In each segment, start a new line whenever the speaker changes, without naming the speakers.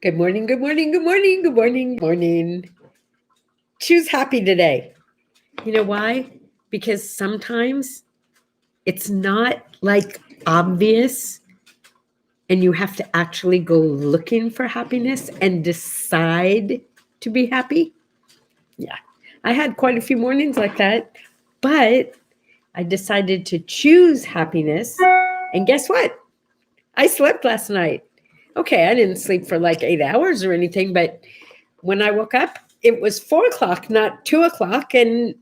Good morning, good morning, good morning, good morning, good morning. Choose happy today. You know why? Because sometimes it's not like obvious and you have to actually go looking for happiness and decide to be happy. Yeah, I had quite a few mornings like that, but I decided to choose happiness. And guess what? I slept last night. Okay, I didn't sleep for like 8 hours or anything, but when I woke up, it was 4 o'clock, not 2 o'clock. And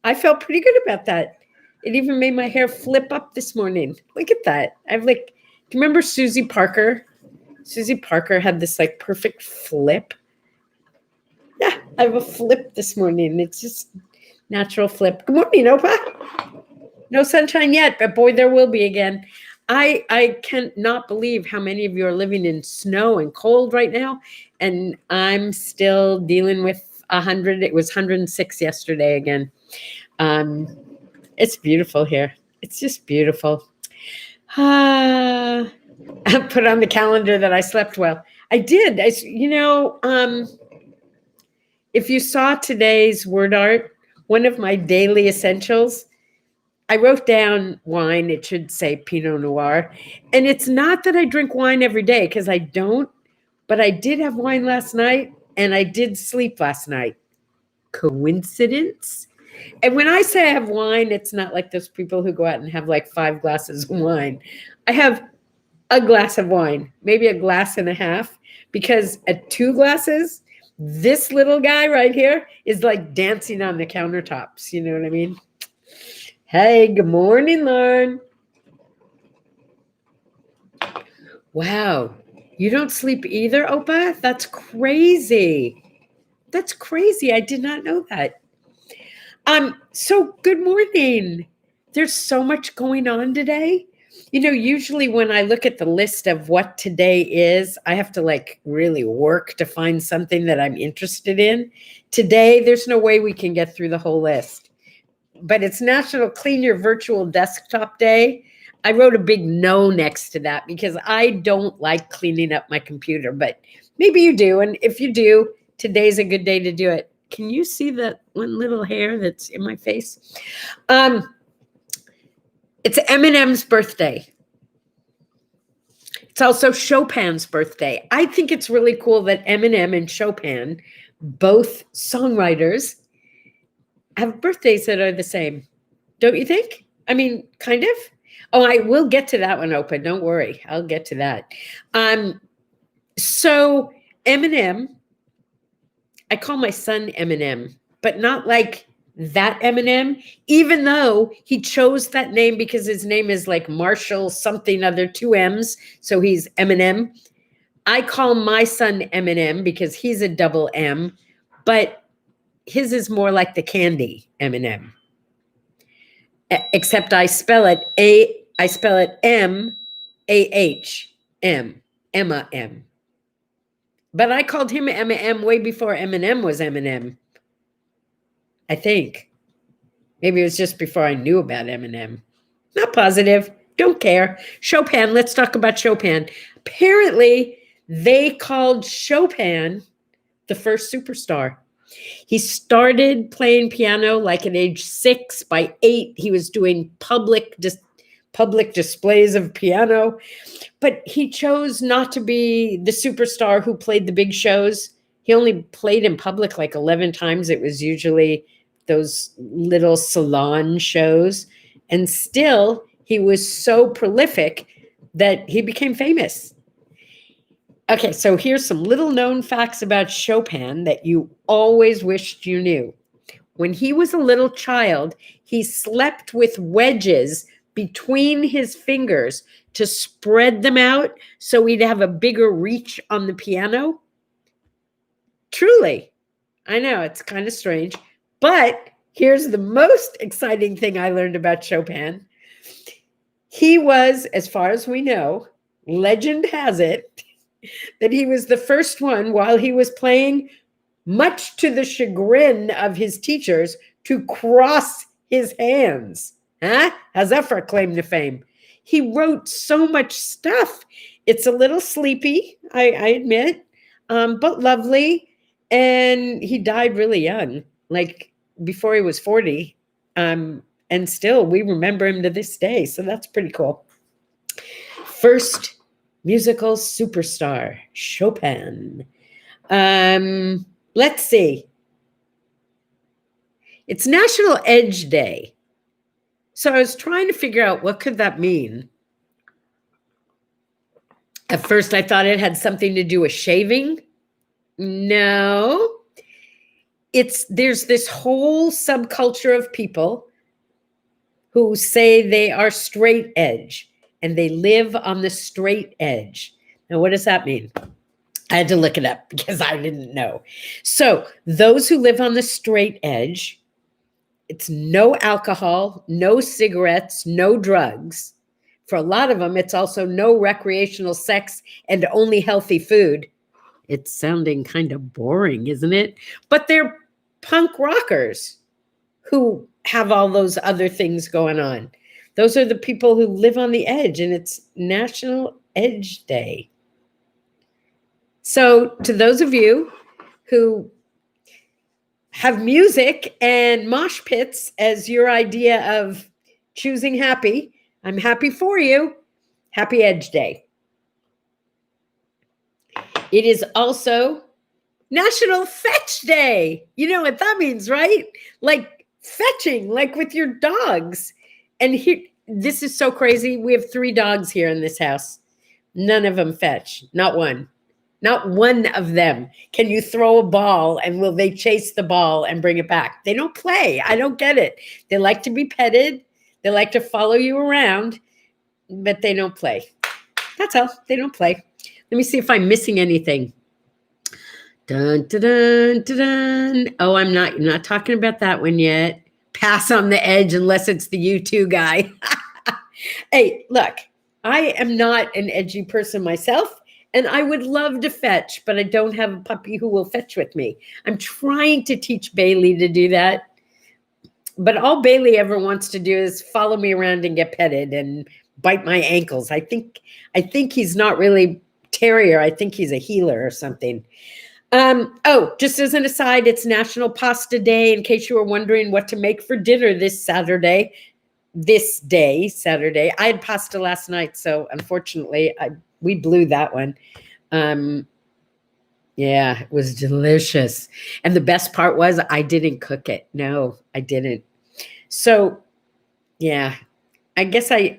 I felt pretty good about that. It even made my hair flip up this morning. Look at that. I've like, do you remember Susie Parker? Susie Parker had this like perfect flip. Yeah, I have a flip this morning. It's just natural flip. Good morning, Opa. No sunshine yet, but boy, there will be again. I cannot believe how many of you are living in snow and cold right now. And I'm still dealing with 100. It was 106 yesterday again. It's beautiful here. It's just beautiful. I put on the calendar that I slept well. I did. If you saw today's word art, one of my daily essentials, I wrote down wine. It should say Pinot Noir. And it's not that I drink wine every day because I don't, but I did have wine last night and I did sleep last night. Coincidence? And when I say I have wine, it's not like those people who go out and have like 5 glasses of wine. I have a glass of wine, maybe a glass and a half, because at 2 glasses, this little guy right here is like dancing on the countertops. You know what I mean? Hey, good morning, Lauren. Wow. You don't sleep either, Opa? That's crazy. That's crazy. I did not know that. So good morning. There's so much going on today. You know, usually when I look at the list of what today is, I have to like really work to find something that I'm interested in. Today, there's no way we can get through the whole list. But it's National Clean Your Virtual Desktop Day. I wrote a big no next to that because I don't like cleaning up my computer, but maybe you do. And if you do, today's a good day to do it. Can you see that one little hair that's in my face? It's Eminem's birthday. It's also Chopin's birthday. I think it's really cool that Eminem and Chopin, both songwriters, have birthdays that are the same. Don't you think? I mean, kind of. Oh, I will get to that one, Open. Don't worry. I'll get to that. So Eminem, I call my son Eminem, but not like that Eminem, even though he chose that name because his name is like Marshall something other, 2 M's. So he's Eminem. I call my son Eminem because he's a double M, but his is more like the candy Eminem. Except I spell it M-A-H-M, Emma M. But I called him Emma M way before Eminem was Eminem. I think. Maybe it was just before I knew about Eminem. Not positive. Don't care. Chopin. Let's talk about Chopin. Apparently, they called Chopin the first superstar. He started playing piano like at age 6. By 8, he was doing public displays of piano. But he chose not to be the superstar who played the big shows. He only played in public like 11 times. It was usually those little salon shows. And still, he was so prolific that he became famous. Okay, so here's some little known facts about Chopin that you always wished you knew. When he was a little child, he slept with wedges between his fingers to spread them out so he'd have a bigger reach on the piano. Truly, I know it's kind of strange, but here's the most exciting thing I learned about Chopin. He was, as far as we know, legend has it, that he was the first one while he was playing, much to the chagrin of his teachers, to cross his hands. Huh? How's that for a claim to fame? He wrote so much stuff. It's a little sleepy, I admit. but lovely. And he died really young, like before he was 40. And still, we remember him to this day. So that's pretty cool. First musical superstar, Chopin. Let's see. It's National Edge Day. So I was trying to figure out what could that mean. At first, I thought it had something to do with shaving. No. There's this whole subculture of people who say they are straight edge and they live on the straight edge. Now, what does that mean? I had to look it up because I didn't know. So those who live on the straight edge, it's no alcohol, no cigarettes, no drugs. For a lot of them, it's also no recreational sex and only healthy food. It's sounding kind of boring, isn't it? But they're punk rockers who have all those other things going on. Those are the people who live on the edge, and it's National Edge Day. So to those of you who have music and mosh pits as your idea of choosing happy, I'm happy for you. Happy Edge Day. It is also National Fetch Day. You know what that means, right? Like fetching, like with your dogs. And here, this is so crazy. We have 3 dogs here in this house. None of them fetch. Not one. Not one of them. Can you throw a ball and will they chase the ball and bring it back? They don't play. I don't get it. They like to be petted. They like to follow you around, but they don't play. That's all. They don't play. Let me see if I'm missing anything. Dun, dun, dun, dun, dun. Oh, I'm not talking about that one yet. Pass on the edge unless it's the U2 guy. Hey, look, I am not an edgy person myself, and I would love to fetch, but I don't have a puppy who will fetch with me. I'm trying to teach Bailey to do that. But all Bailey ever wants to do is follow me around and get petted and bite my ankles. I think he's not really terrier. I think he's a healer or something. Oh, just as an aside, it's National Pasta Day, in case you were wondering what to make for dinner this Saturday. Saturday. I had pasta last night, so unfortunately, we blew that one. Yeah, it was delicious. And the best part was I didn't cook it. No, I didn't. So, yeah, I guess I'm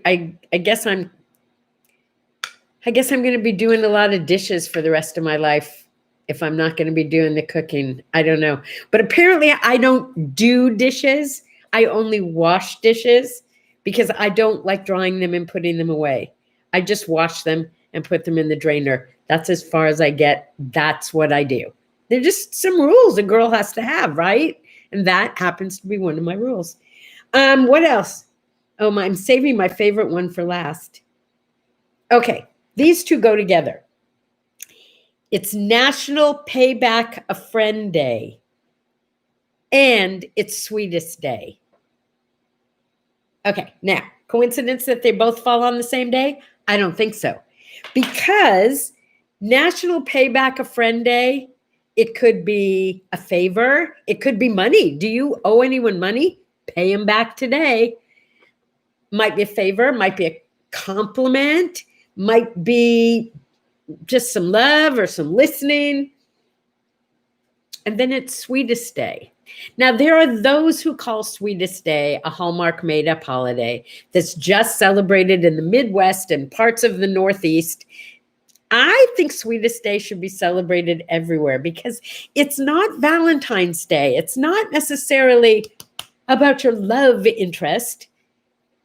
going to be doing a lot of dishes for the rest of my life if I'm not going to be doing the cooking. I don't know. But apparently I don't do dishes. I only wash dishes because I don't like drying them and putting them away. I just wash them and put them in the drainer. That's as far as I get. That's what I do. They're just some rules a girl has to have, right? And that happens to be one of my rules. What else? Oh, I'm saving my favorite one for last. Okay, these two go together. It's National Payback a Friend Day, and it's Swedish Day. Okay, now, coincidence that they both fall on the same day? I don't think so. Because National Payback a Friend Day, it could be a favor. It could be money. Do you owe anyone money? Pay them back today. Might be a favor, might be a compliment, might be just some love or some listening. And then it's Swedish Day. Now, there are those who call Swedish Day a Hallmark made-up holiday that's just celebrated in the Midwest and parts of the Northeast. I think Swedish Day should be celebrated everywhere because it's not Valentine's Day. It's not necessarily about your love interest.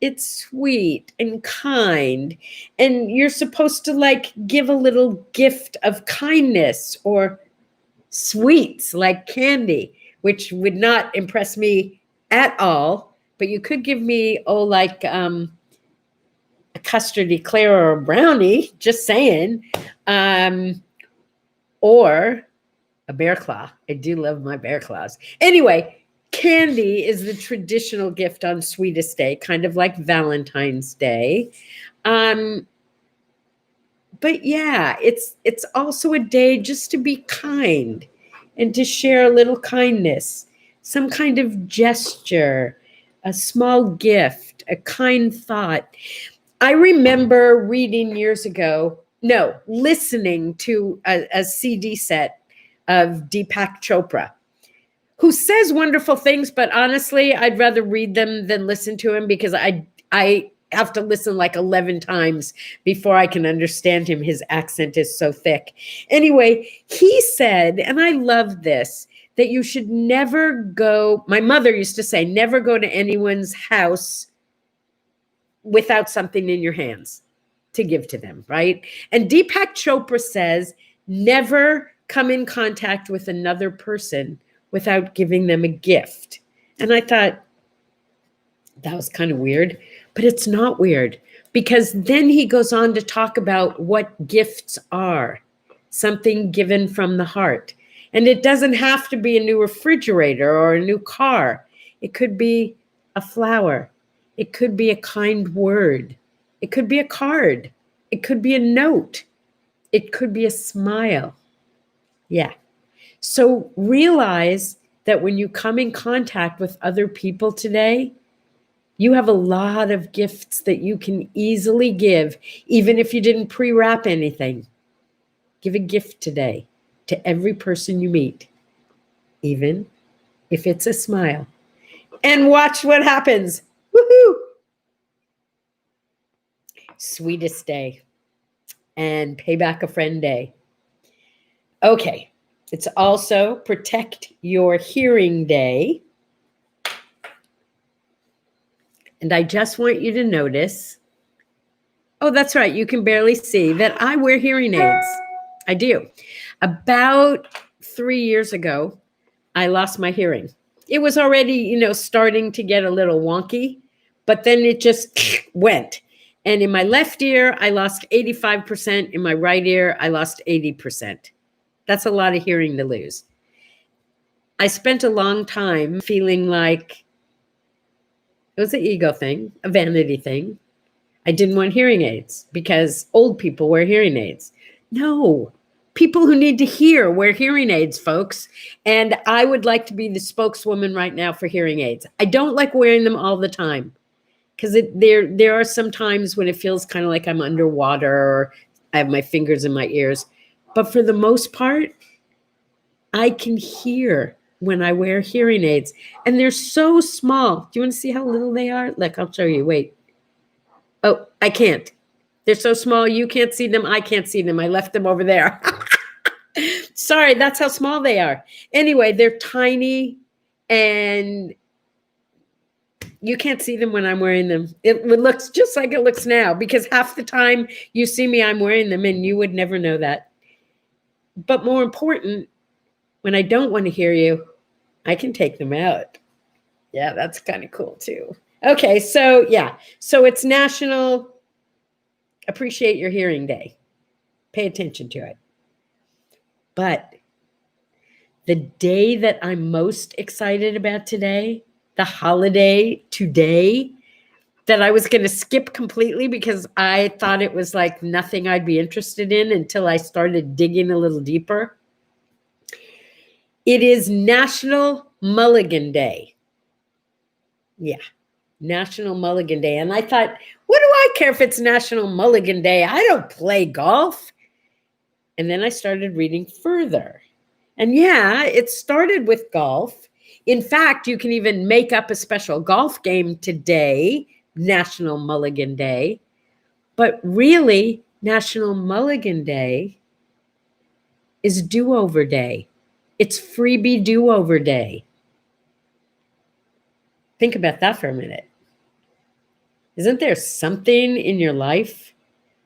It's sweet and kind, and you're supposed to like give a little gift of kindness or sweets like candy, which would not impress me at all. But you could give me, like a custard eclair or a brownie, just saying, or a bear claw. I do love my bear claws. Anyway, candy is the traditional gift on Swedish Day, kind of like Valentine's Day. but yeah, it's also a day just to be kind and to share a little kindness, some kind of gesture, a small gift, a kind thought. I remember reading years ago, no, listening to a CD set of Deepak Chopra, who says wonderful things, but honestly, I'd rather read them than listen to him because I have to listen like 11 times before I can understand him. His accent is so thick. Anyway, he said, and I love this, that you should never go, my mother used to say, never go to anyone's house without something in your hands to give to them, right? And Deepak Chopra says, never come in contact with another person without giving them a gift. And I thought, that was kind of weird, but it's not weird, because then he goes on to talk about what gifts are, something given from the heart. And it doesn't have to be a new refrigerator or a new car. It could be a flower. It could be a kind word. It could be a card. It could be a note. It could be a smile. Yeah. So realize that when you come in contact with other people today, you have a lot of gifts that you can easily give, even if you didn't pre-wrap anything. Give a gift today to every person you meet, even if it's a smile. And watch what happens. Woohoo! Sweetest day and pay back a friend day. Okay, it's also protect your hearing day. And I just want you to notice, oh, that's right, you can barely see that I wear hearing aids. I do. About 3 years ago, I lost my hearing. It was already, starting to get a little wonky, but then it just went. And in my left ear, I lost 85%. In my right ear, I lost 80%. That's a lot of hearing to lose. I spent a long time feeling like it was an ego thing, a vanity thing. I didn't want hearing aids because old people wear hearing aids. No, people who need to hear wear hearing aids, folks. And I would like to be the spokeswoman right now for hearing aids. I don't like wearing them all the time because there are some times when it feels kind of like I'm underwater or I have my fingers in my ears. But for the most part, I can hear when I wear hearing aids. And they're so small. Do you want to see how little they are? Look, I'll show you. Wait. Oh, I can't. They're so small. You can't see them. I can't see them. I left them over there. Sorry, that's how small they are. Anyway, they're tiny and you can't see them when I'm wearing them. It looks just like it looks now because half the time you see me, I'm wearing them and you would never know that. But more important, when I don't want to hear you, I can take them out. Yeah, that's kind of cool too. Okay, so yeah. So it's National Appreciate Your Hearing Day. Pay attention to it. But the day that I'm most excited about today, the holiday today, that I was going to skip completely because I thought it was like nothing I'd be interested in until I started digging a little deeper. It is National Mulligan Day. Yeah, National Mulligan Day. And I thought, what do I care if it's National Mulligan Day? I don't play golf. And then I started reading further. And yeah, it started with golf. In fact, you can even make up a special golf game today, National Mulligan Day. But really, National Mulligan Day is do-over day. It's freebie do-over day. Think about that for a minute. Isn't there something in your life,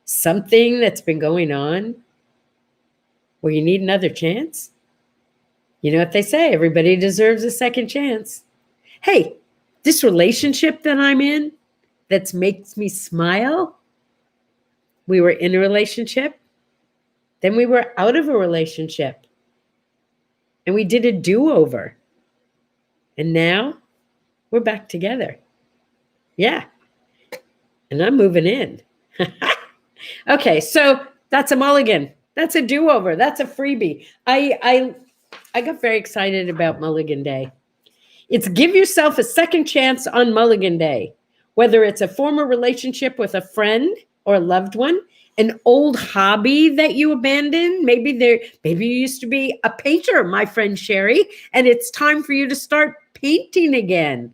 something that's been going on where you need another chance? You know what they say, everybody deserves a second chance. Hey, this relationship that I'm in that makes me smile, we were in a relationship, then we were out of a relationship, and we did a do-over. And now we're back together. Yeah. And I'm moving in. Okay, so That's a mulligan. That's a do-over. That's a freebie. I got very excited about Mulligan Day. It's give yourself a second chance on Mulligan Day, whether it's a former relationship with a friend or a loved one, an old hobby that you abandoned. Maybe you used to be a painter, my friend Sherry, and it's time for you to start painting again.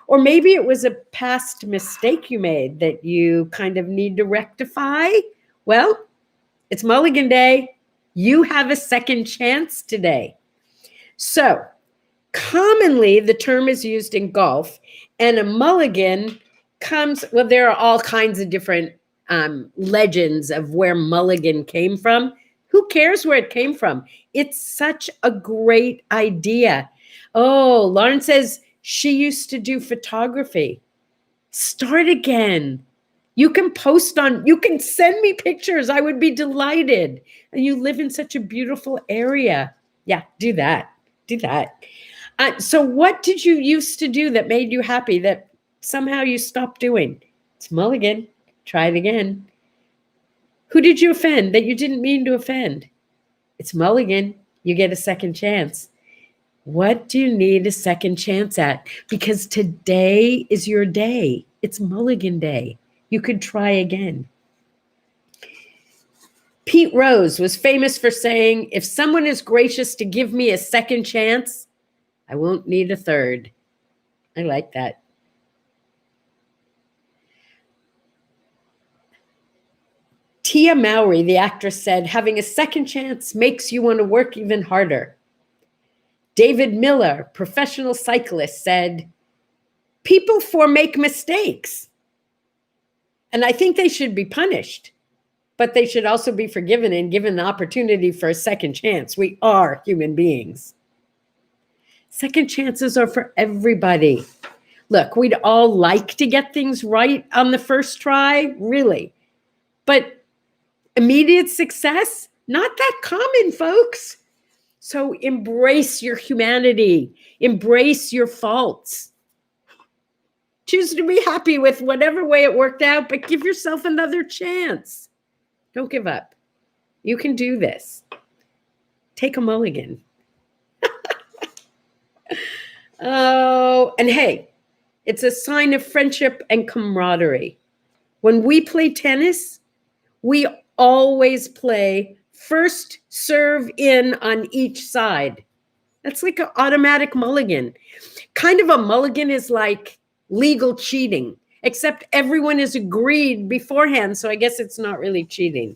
Or maybe it was a past mistake you made that you kind of need to rectify. Well, it's Mulligan Day. You have a second chance today. So, commonly, the term is used in golf, and a mulligan comes, well, there are all kinds of different legends of where mulligan came from. Who cares where it came from? It's such a great idea. Oh, Lauren says she used to do photography. Start again. You can send me pictures. I would be delighted. And you live in such a beautiful area. Yeah, do that. Do that. So what did you used to do that made you happy that somehow you stopped doing? It's mulligan. Try it again. Who did you offend that you didn't mean to offend? It's mulligan. You get a second chance. What do you need a second chance at? Because today is your day. It's Mulligan Day. You could try again. Pete Rose was famous for saying, if someone is gracious to give me a second chance, I won't need a third. I like that. Tia Mowry, the actress, said, having a second chance makes you want to work even harder. David Miller, professional cyclist, said, people make mistakes. And I think they should be punished, but they should also be forgiven and given the opportunity for a second chance. We are human beings. Second chances are for everybody. Look, we'd all like to get things right on the first try, really. But immediate success, not that common, folks. So embrace your humanity. Embrace your faults. Choose to be happy with whatever way it worked out, but give yourself another chance. Don't give up. You can do this. Take a mulligan. Oh, and hey, it's a sign of friendship and camaraderie. When we play tennis, we always play first serve in on each side. That's like an automatic mulligan. Kind of a mulligan is like legal cheating, except everyone is agreed beforehand, so I guess it's not really cheating.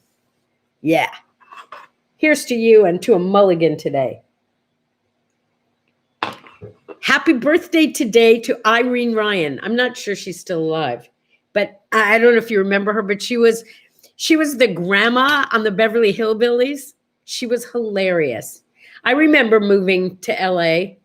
Yeah. Here's to you and to a mulligan today. Happy birthday today to Irene Ryan. I'm not sure she's still alive, but I don't know if you remember her, but she was the grandma on the Beverly Hillbillies. She was hilarious. I remember moving to LA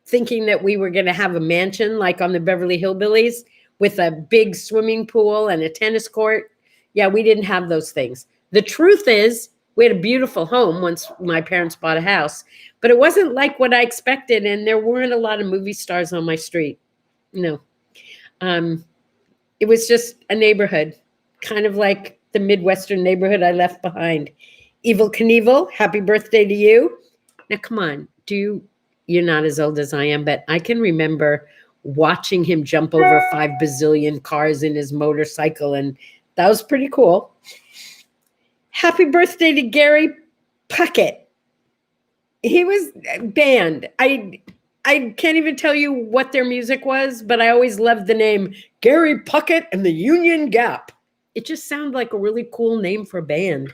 thinking that we were going to have a mansion like on the Beverly Hillbillies with a big swimming pool and a tennis court. Yeah, we didn't have those things. The truth is, we had a beautiful home once my parents bought a house, but it wasn't like what I expected, and there weren't a lot of movie stars on my street. No. It was just a neighborhood, kind of like the Midwestern neighborhood I left behind. Evel Knievel, happy birthday to you. Now, come on, you're not as old as I am, but I can remember watching him jump over 5 bazillion cars in his motorcycle, and that was pretty cool. Happy birthday to Gary Puckett. He was banned. I can't even tell you what their music was, but I always loved the name Gary Puckett and the Union Gap. It just sounded like a really cool name for a band.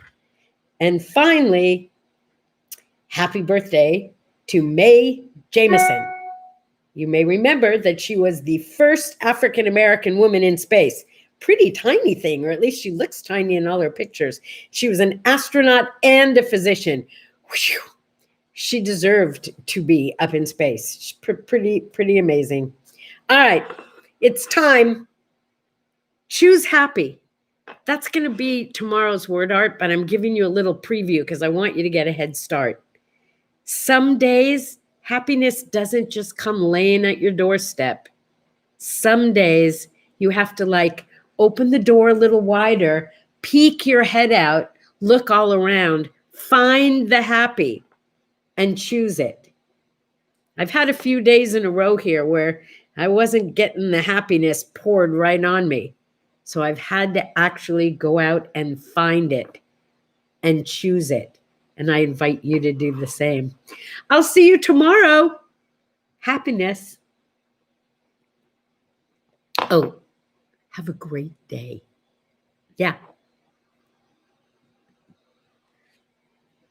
And finally, happy birthday to Mae Jemison. You may remember that she was the first African-American woman in space. Pretty tiny thing, or at least she looks tiny in all her pictures. She was an astronaut and a physician. Whew. She deserved to be up in space. Pretty amazing. All right, it's time. Choose happy. That's going to be tomorrow's word art, but I'm giving you a little preview because I want you to get a head start. Some days, happiness doesn't just come laying at your doorstep. Some days, you have to open the door a little wider, peek your head out, look all around, find the happy, and choose it. I've had a few days in a row here where I wasn't getting the happiness poured right on me. So I've had to actually go out and find it and choose it. And I invite you to do the same. I'll see you tomorrow. Happiness. Oh, have a great day. Yeah.